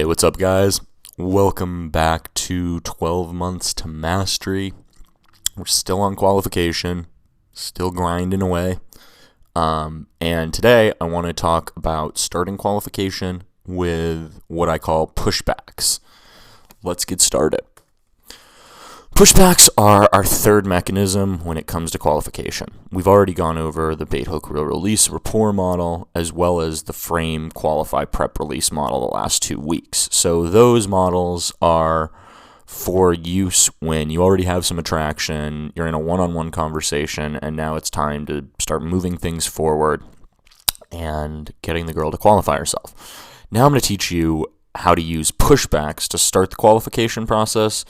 What's up, guys? Welcome back to 12 Months to Mastery. We're still on qualification, still grinding away. And today I want to talk about starting qualification with what I call pushbacks. Let's get started. Pushbacks are our third mechanism when it comes to qualification. We've already gone over the bait, hook, reel, release, rapport model, as well as the frame, qualify, prep, release model the last 2 weeks. So those models are for use when you already have some attraction, you're in a one-on-one conversation, and now it's time to start moving things forward and getting the girl to qualify herself. Now I'm going to teach you how to use pushbacks to start the qualification process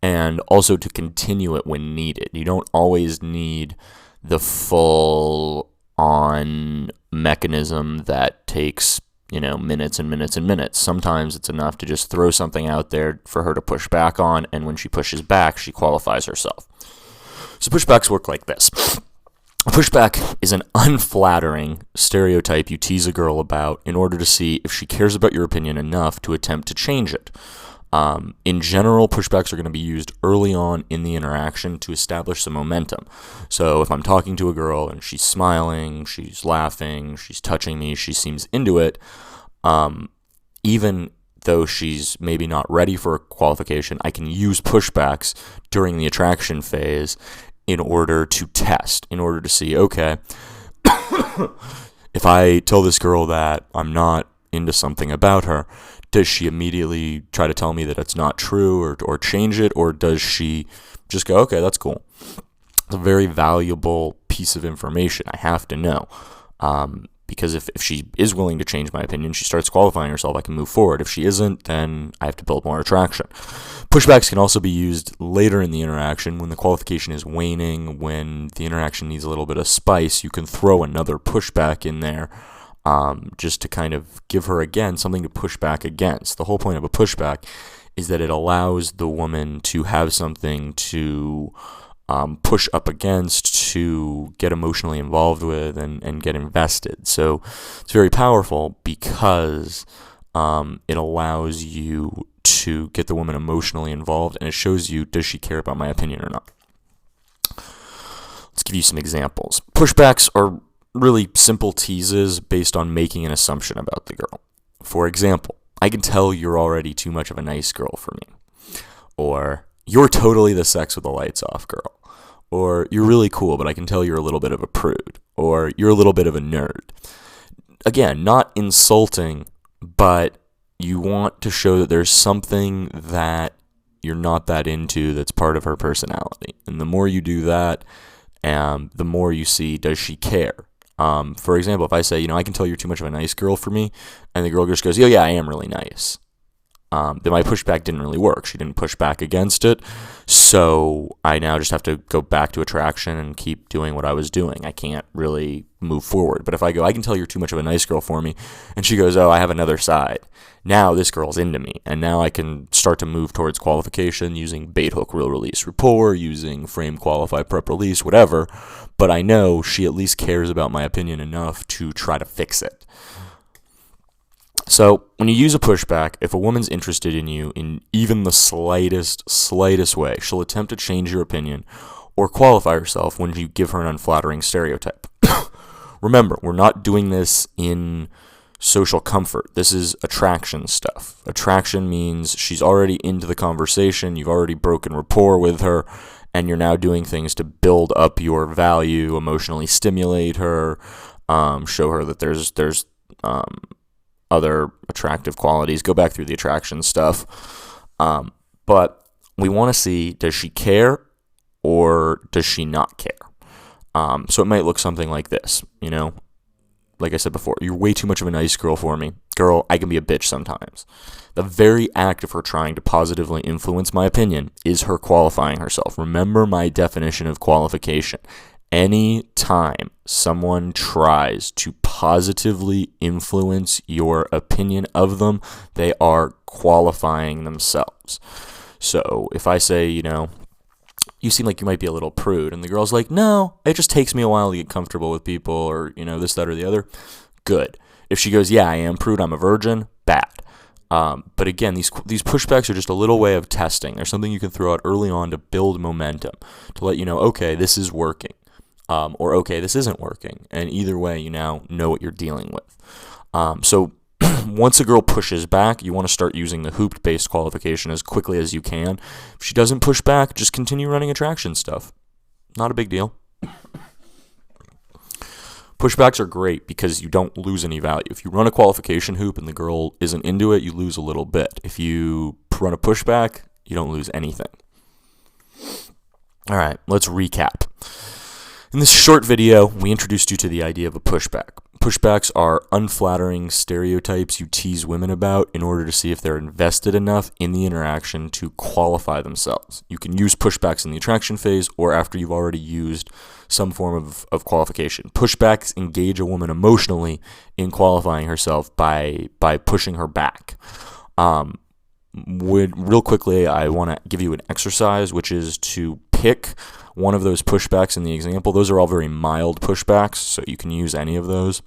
and also to continue it when needed. You don't always need the full-on mechanism that takes, minutes and minutes and minutes. Sometimes it's enough to just throw something out there for her to push back on, and when she pushes back, she qualifies herself. So pushbacks work like this. A pushback is an unflattering stereotype you tease a girl about in order to see if she cares about your opinion enough to attempt to change it. In general, pushbacks are going to be used early on in the interaction to establish some momentum. So if I'm talking to a girl and she's smiling, she's laughing, she's touching me, she seems into it, even though she's maybe not ready for a qualification, I can use pushbacks during the attraction phase in order to test, in order to see, okay, if I tell this girl that I'm not into something about her, does she immediately try to tell me that it's not true or change it, or does she just go, okay, that's cool? It's a very valuable piece of information I have to know, because if she is willing to change my opinion, she starts qualifying herself, I can move forward. If she isn't, then I have to build more attraction. Pushbacks can also be used later in the interaction when the qualification is waning, when the interaction needs a little bit of spice. You can throw another pushback in there, just to kind of give her, again, something to push back against. The whole point of a pushback is that it allows the woman to have something to push up against, to get emotionally involved with, and get invested. So it's very powerful because it allows you to get the woman emotionally involved, and it shows you, does she care about my opinion or not? Let's give you some examples. Pushbacks are really simple teases based on making an assumption about the girl. For example, I can tell you're already too much of a nice girl for me. Or, you're totally the sex with the lights off girl. Or, you're really cool, but I can tell you're a little bit of a prude. Or, you're a little bit of a nerd. Again, not insulting, but you want to show that there's something that you're not that into that's part of her personality. And the more you do that, the more you see, does she care? For example, if I say, I can tell you're too much of a nice girl for me, and the girl just goes, yeah, I am really nice, then my pushback didn't really work. She didn't push back against it, so I now just have to go back to attraction and keep doing what I was doing. I can't really move forward. But if I go, I can tell you're too much of a nice girl for me, and she goes, I have another side. Now this girl's into me, and now I can start to move towards qualification using bait, hook, reel, release, rapport, using frame, qualify, prep, release, whatever. But I know she at least cares about my opinion enough to try to fix it. So when you use a pushback, if a woman's interested in you in even the slightest way, she'll attempt to change your opinion or qualify herself when you give her an unflattering stereotype. Remember, we're not doing this in social comfort. This is attraction stuff. Attraction means she's already into the conversation, you've already broken rapport with her, and you're now doing things to build up your value, emotionally stimulate her, show her that there's other attractive qualities. Go back through the attraction stuff. But we want to see, does she care or does she not care? So it might look something like this, Like I said before, you're way too much of a nice girl for me. Girl, I can be a bitch sometimes. The very act of her trying to positively influence my opinion is her qualifying herself. Remember my definition of qualification. Any time someone tries to positively influence your opinion of them, they are qualifying themselves. So if I say, you seem like you might be a little prude, and the girl's like, no, it just takes me a while to get comfortable with people, or, this, that, or the other, good. If she goes, yeah, I am prude, I'm a virgin, bad. But again, these pushbacks are just a little way of testing. They're something you can throw out early on to build momentum, to let you know, okay, this is working, or okay, this isn't working. And either way, you now know what you're dealing with. So once a girl pushes back, you want to start using the hoop-based qualification as quickly as you can. If she doesn't push back, just continue running attraction stuff. Not a big deal. Pushbacks are great because you don't lose any value. If you run a qualification hoop and the girl isn't into it, you lose a little bit. If you run a pushback, you don't lose anything. All right, let's recap. In this short video, we introduced you to the idea of a pushback. Pushbacks are unflattering stereotypes you tease women about in order to see if they're invested enough in the interaction to qualify themselves. You can use pushbacks in the attraction phase or after you've already used some form of qualification. Pushbacks engage a woman emotionally in qualifying herself by pushing her back. Real quickly, I want to give you an exercise, which is to pick one of those pushbacks in the example. Those are all very mild pushbacks, so you can use any of those.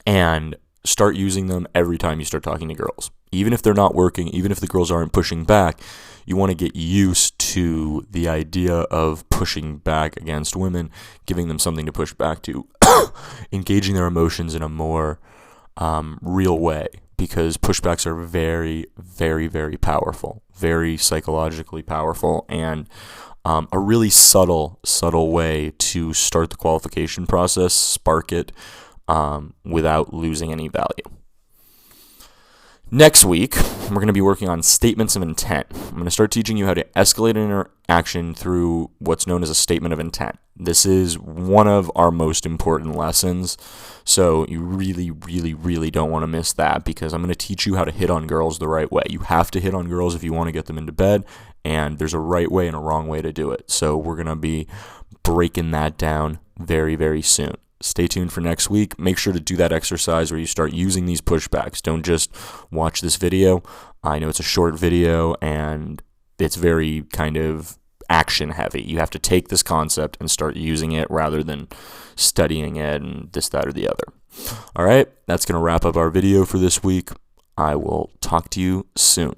And start using them every time you start talking to girls. Even if they're not working, even if the girls aren't pushing back, you want to get used to the idea of pushing back against women, giving them something to push back to, engaging their emotions in a more real way. Because pushbacks are very, very, very powerful, very psychologically powerful, and a really subtle way to start the qualification process, spark it, without losing any value. Next week, we're going to be working on statements of intent. I'm going to start teaching you how to escalate an interaction through what's known as a statement of intent. This is one of our most important lessons, so you really, really, really don't want to miss that because I'm going to teach you how to hit on girls the right way. You have to hit on girls if you want to get them into bed, and there's a right way and a wrong way to do it. So we're going to be breaking that down very, very soon. Stay tuned for next week. Make sure to do that exercise where you start using these pushbacks. Don't just watch this video. I know it's a short video and it's very kind of action heavy. You have to take this concept and start using it rather than studying it and this, that, or the other. All right, that's going to wrap up our video for this week. I will talk to you soon.